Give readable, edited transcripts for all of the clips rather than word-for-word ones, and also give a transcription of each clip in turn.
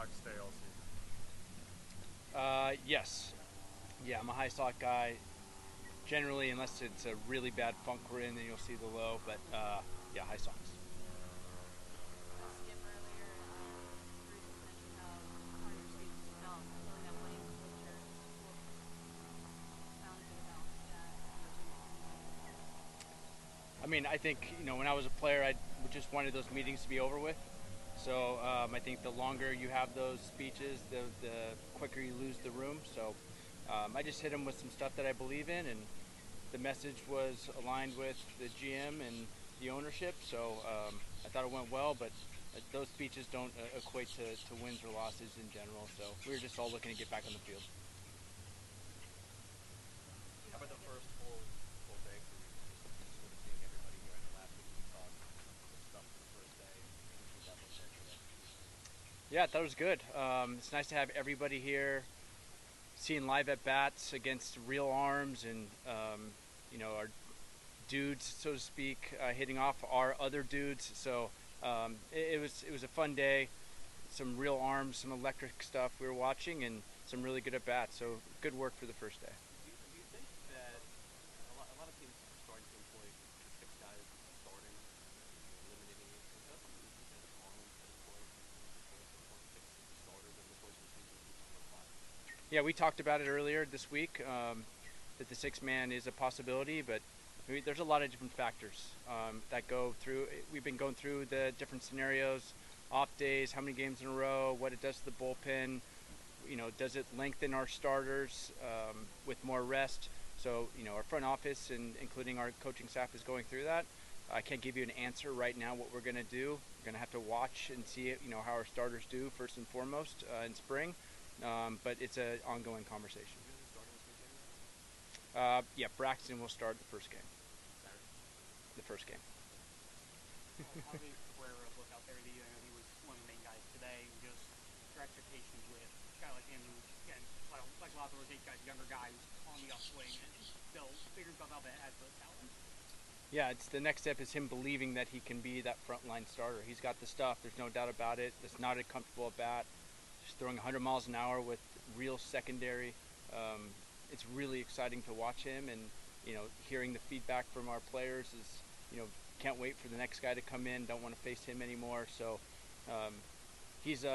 Sox stay all season? Yes. Yeah, I'm a high stock guy. Generally, unless it's a really bad funk we're in, then you'll see the low. But yeah, high stocks. Skip earlier, Bruce was mentioning how hard your skates felt filling that lane with bleachers. What sounded good about that opportunity? I mean, I think when I was a player, I just wanted those meetings to be over with. So I think the longer you have those speeches, the quicker you lose the room. So I just hit them with some stuff that I believe in, and the message was aligned with the GM and the ownership. So I thought it went well, but those speeches don't equate to wins or losses in general. So we were just all looking to get back on the field. How about the first full day for you? Just sort of seeing everybody here. I know last week we talked some stuff for the first day. What do you think that looked like today? Yeah, that was good. It's nice to have everybody here, seeing live at bats against real arms, and our dudes, so to speak, hitting off our other dudes. So it was a fun day. Some real arms, some electric stuff we were watching, and some really good at bats. So good work for the first day. Do you think that a lot of teams are starting to employ the six guys starting, eliminating it? Is that something you think that the Marlins could employ in the future? Six starters over the course of the season, at least four or five? Yeah, we talked about it earlier this week, that the six man is a possibility, but there's a lot of different factors that go through. We've been going through the different scenarios, off days, how many games in a row, what it does to the bullpen. Does it lengthen our starters with more rest? So, our front office and including our coaching staff is going through that. I can't give you an answer right now what we're going to do. We're going to have to watch and see, how our starters do first and foremost in spring. But it's an ongoing conversation. Who's the starting this weekend? Yeah, Braxton will start the first game. Saturday? The first game. How did Cabrera look out there to you? I know he was one of the main guys today. Just your expectations with a guy like him, who's, again, like a lot of those eight guys, younger guy who's on the upswing and still figuring himself out, but has the talent. Yeah, it's the next step is him believing that he can be that frontline starter. He's got the stuff. There's no doubt about it. It's not a comfortable at bat. Just throwing 100 miles an hour with real secondary. It's really exciting to watch him, and hearing the feedback from our players is can't wait for the next guy to come in. Don't want to face him anymore. So he's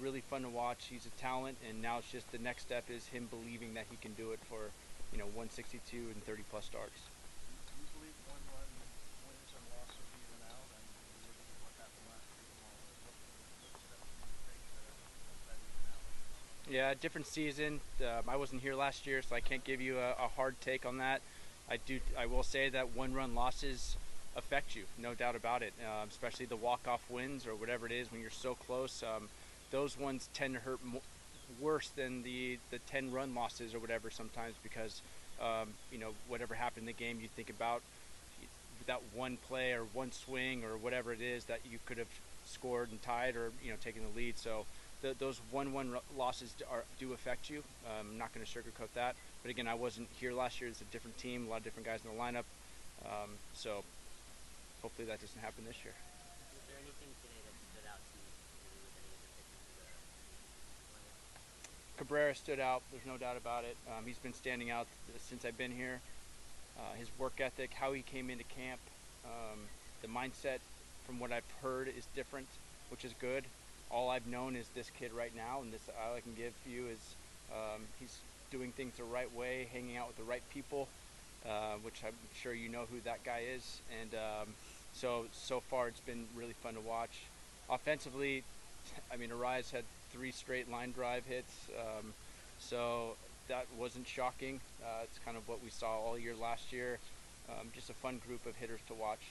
really fun to watch. He's a talent, and now it's just the next step is him believing that he can do it for 162 and 30 plus starts. Do you believe one run wins and losses even out? And you look at what happened last year, the Marlins looks at it. Do you think that even out? Yeah, different season. I wasn't here last year, so I can't give you a hard take on that. I will say that one-run losses affect you, no doubt about it. Especially the walk-off wins or whatever it is when you're so close. Those ones tend to hurt worse than the 10-run losses or whatever sometimes because whatever happened in the game, you think about that one play or one swing or whatever it is that you could have scored and tied or taken the lead. So those 1-1 losses do affect you. I'm not going to sugarcoat that. But again, I wasn't here last year. It's a different team, a lot of different guys in the lineup. So hopefully that doesn't happen this year. Was there anything today that stood out to you with any of the pitchers for the lineup? Cabrera stood out. There's no doubt about it. He's been standing out since I've been here. His work ethic, how he came into camp, the mindset, from what I've heard, is different, which is good. All I've known is this kid right now, and this all I can give you is he's doing things the right way, hanging out with the right people, which I'm sure you know who that guy is. And so far it's been really fun to watch. Offensively, I mean, Arise had 3 straight line drive hits, so that wasn't shocking. It's kind of what we saw all year last year. Just a fun group of hitters to watch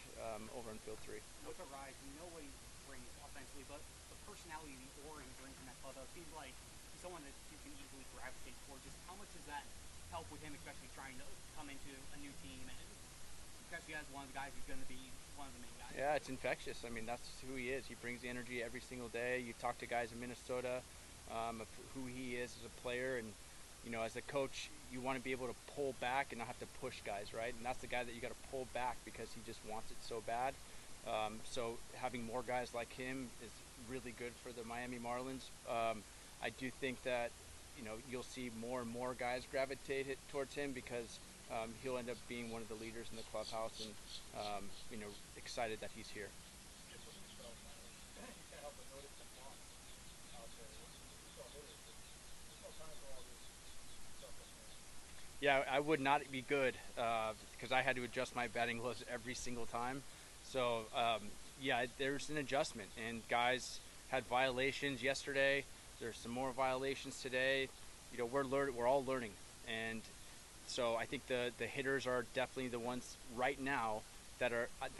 over in Field 3. With Arise, we know what he brings offensively, but the personality, the aura he brings in that clubhouse seems like he's someone that you can easily gravitate toward. Just how much does that help with him, especially trying to come into a new team and especially as one of the guys who's going to be one of the main guys? Yeah, it's infectious. I mean, that's who he is. He brings the energy every single day. You talk to guys in Minnesota of who he is as a player, and as a coach, you want to be able to pull back and not have to push guys, right? And that's the guy that you got to pull back because he just wants it so bad. So having more guys like him is really good for the Miami Marlins. I do think that you'll see more and more guys gravitate towards him because he'll end up being one of the leaders in the clubhouse, and excited that he's here. Skip, when you spell Miami, you can't help but notice the font out there. When you spell hitters, there's no time for all this stuff up there. Yeah, I would not be good because I had to adjust my batting gloves every single time. So yeah, there's an adjustment, and guys had violations yesterday. There's some more violations today. We're all learning, and so I think the hitters are definitely the ones right now that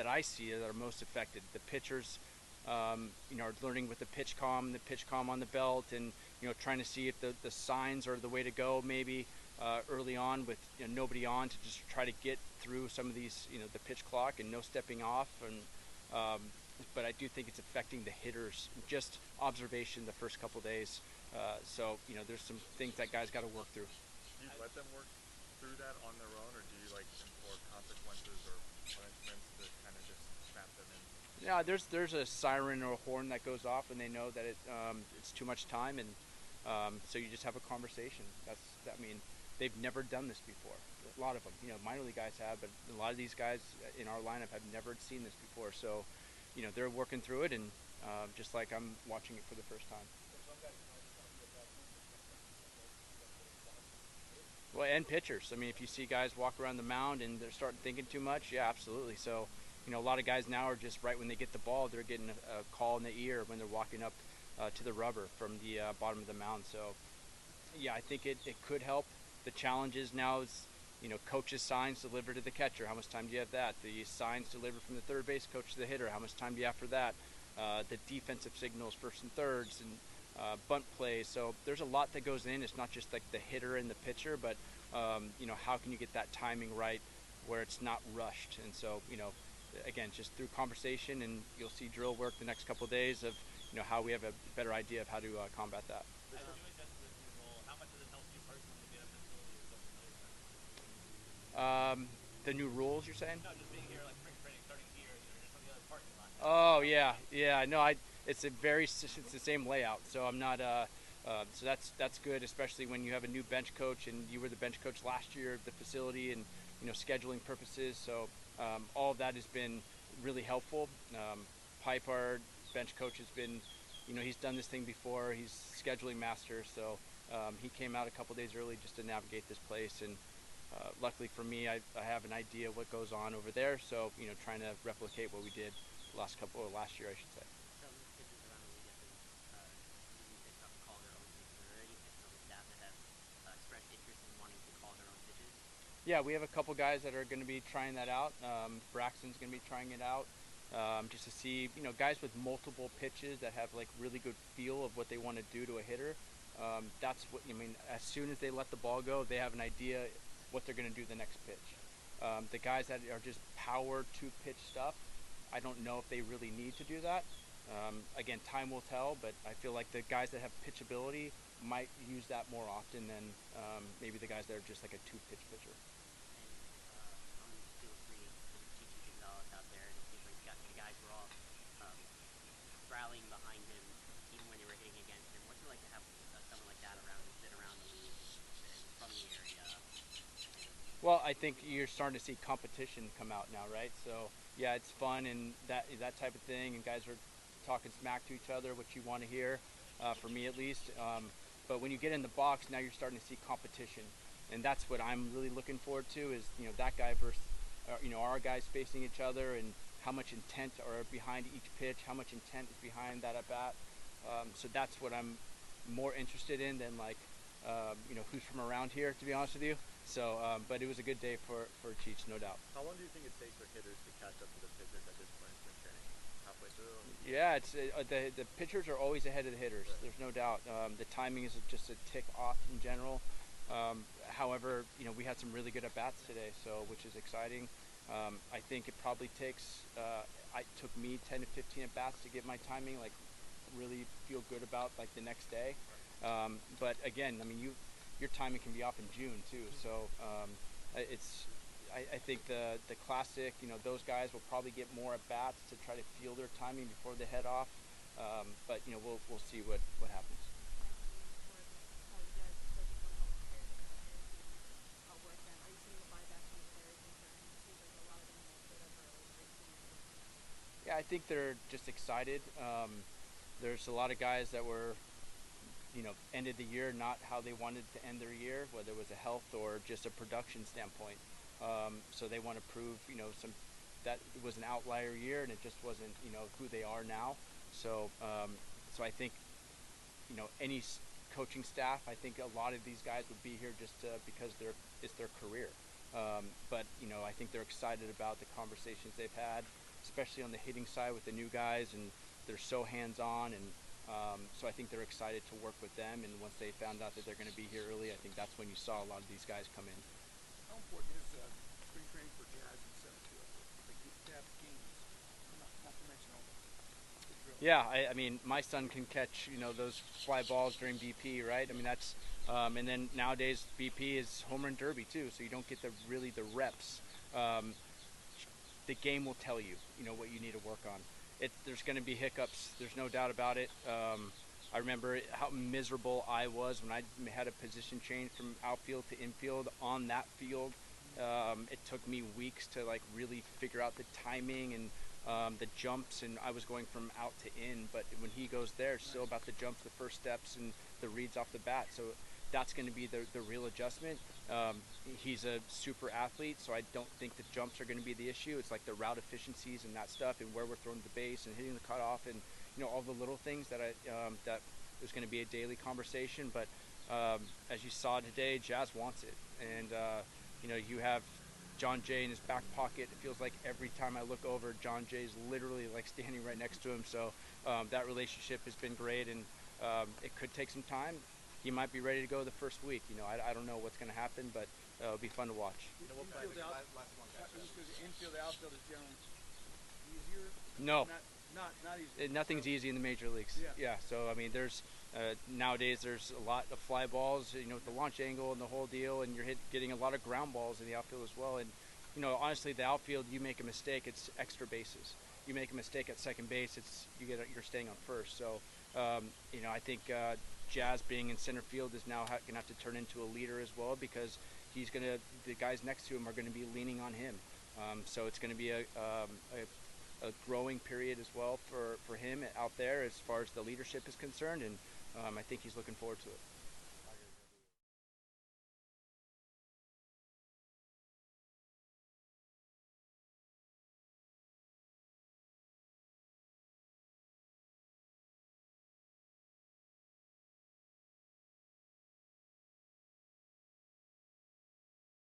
I see that are most affected. The pitchers, are learning with the pitch calm on the belt, and trying to see if the signs are the way to go. Maybe early on with nobody on to just try to get through some of these, the pitch clock and no stepping off, and but I do think it's affecting the hitters. Just observation the first couple days. So there's some things that guys got to work through. Do you let them work through that on their own, or do you import consequences or punishments to kind of just snap them in? Yeah, there's a siren or a horn that goes off, and they know that it's too much time, and so you just have a conversation. They've never done this before. A lot of them, minor league guys have, but a lot of these guys in our lineup have never seen this before. So, they're working through it, and just like I'm watching it for the first time. Well, and pitchers. I mean, if you see guys walk around the mound and they're starting thinking too much, yeah, absolutely. So, a lot of guys now are just right when they get the ball, they're getting a call in the ear when they're walking up to the rubber from the bottom of the mound. So, yeah, I think it could help. The challenge is now is, coaches' signs delivered to the catcher. How much time do you have that? The signs delivered from the third base coach to the hitter. How much time do you have for that? The defensive signals, first and thirds, and bunt plays. So there's a lot that goes in. It's not just like the hitter and the pitcher, but how can you get that timing right where it's not rushed? And so again, just through conversation, and you'll see drill work the next couple of days of how we have a better idea of how to combat that. As you adjust to this new role, how much does it help you personally to be at a facility with so familiar? The new rules, you're saying? No, just being here, like spring training, starting here, just on the other parking lot. Oh yeah. No, it's the same layout. So I'm not. So that's good, especially when you have a new bench coach, and you were the bench coach last year of the facility, and scheduling purposes. So all of that has been really helpful. Pipe, our bench coach, has been, he's done this thing before. He's scheduling master, so he came out a couple days early just to navigate this place, and luckily for me, I have an idea what goes on over there. So trying to replicate what we did last year, I should say. Some pitchers around the league have been using TikTok to call their own pitches. Are there any pitchers on the staff that have expressed interest in wanting to call their own pitches? Yeah, we have a couple guys that are going to be trying that out. Braxton's going to be trying it out, just to see, guys with multiple pitches that have like really good feel of what they want to do to a hitter. That's what as soon as they let the ball go, they have an idea what they're going to do the next pitch. The guys that are just power two pitch stuff, I don't know if they really need to do that. Again, time will tell, but I feel like the guys that have pitchability might use that more often than maybe the guys that are just like a two-pitch pitcher. And feel free to teach Gonzalez out there. It seems like the guys were all rallying behind him, even when they were hitting against him. What's it like to have someone like that around who's been around the league and from the area? Well, I think you're starting to see competition come out now, right? So yeah, it's fun and that type of thing, and guys are talking smack to each other, which you want to hear, for me at least. But when you get in the box, now you're starting to see competition, and that's what I'm really looking forward to. Is that guy versus our guys facing each other, and how much intent are behind each pitch, how much intent is behind that at bat. So that's what I'm more interested in than who's from around here, to be honest with you. So, but it was a good day for Cheech, no doubt. How long do you think it takes for hitters to catch up to the pitchers at this point in spring training? Halfway through? Yeah, it's the pitchers are always ahead of the hitters. Right. There's no doubt. The timing is just a tick off in general. However, we had some really good at bats today, so which is exciting. I think it probably takes. It took me 10 to 15 at bats to get my timing really feel good about the next day. Right. But again, your timing can be off in June too. So I think the classic, those guys will probably get more at bats to try to feel their timing before they head off. But we'll see what happens. Mentioning more of how you guys still just want to help prepare the players and work them. Are you seeing a buyback from the players concerning? It seems like a lot of them showed up early, very senior season. Yeah, I think they're just excited. There's a lot of guys that were, ended the year not how they wanted to end their year, whether it was a health or just a production standpoint. So they want to prove, that it was an outlier year and it just wasn't, who they are now. So I think, any coaching staff, I think a lot of these guys would be here just because it's their career. But I think they're excited about the conversations they've had, especially on the hitting side with the new guys, and they're so hands-on, and so I think they're excited to work with them. And once they found out that they're going to be here early, I think that's when you saw a lot of these guys come in. How important is spring training for Jazz and center field? Like to have games, not to mention all the drills. Yeah, I mean, my son can catch, those fly balls during BP, right? I mean, that's, and then nowadays BP is home run derby too, so you don't get really the reps. The game will tell you, what you need to work on. There's going to be hiccups. There's no doubt about it. I remember how miserable I was when I had a position change from outfield to infield on that field. It took me weeks to really figure out the timing and the jumps, and I was going from out to in. But when he goes there, it's still about the jumps, the first steps, and the reads off the bat. So that's going to be the real adjustment. He's a super athlete, so I don't think the jumps are going to be the issue. It's like the route efficiencies and that stuff, and where we're throwing the base and hitting the cutoff, and all the little things that that is going to be a daily conversation. But as you saw today, Jazz wants it, and you have John Jay in his back pocket. It feels like every time I look over, John Jay is literally standing right next to him. So that relationship has been great, and it could take some time. He might be ready to go the first week. I don't know what's going to happen, but it'll be fun to watch. Infield, outfield is generally easier. No. Not easy. Nothing's easy in the major leagues. Yeah. So I mean, there's nowadays there's a lot of fly balls, with the launch angle and the whole deal, and you're getting a lot of ground balls in the outfield as well. And honestly, the outfield, you make a mistake, it's extra bases. You make a mistake at second base, you're staying on first. So I think Jazz being in center field is now going to have to turn into a leader as well, because the guys next to him are going to be leaning on him. So it's going to be a growing period as well for him out there as far as the leadership is concerned, and I think he's looking forward to it.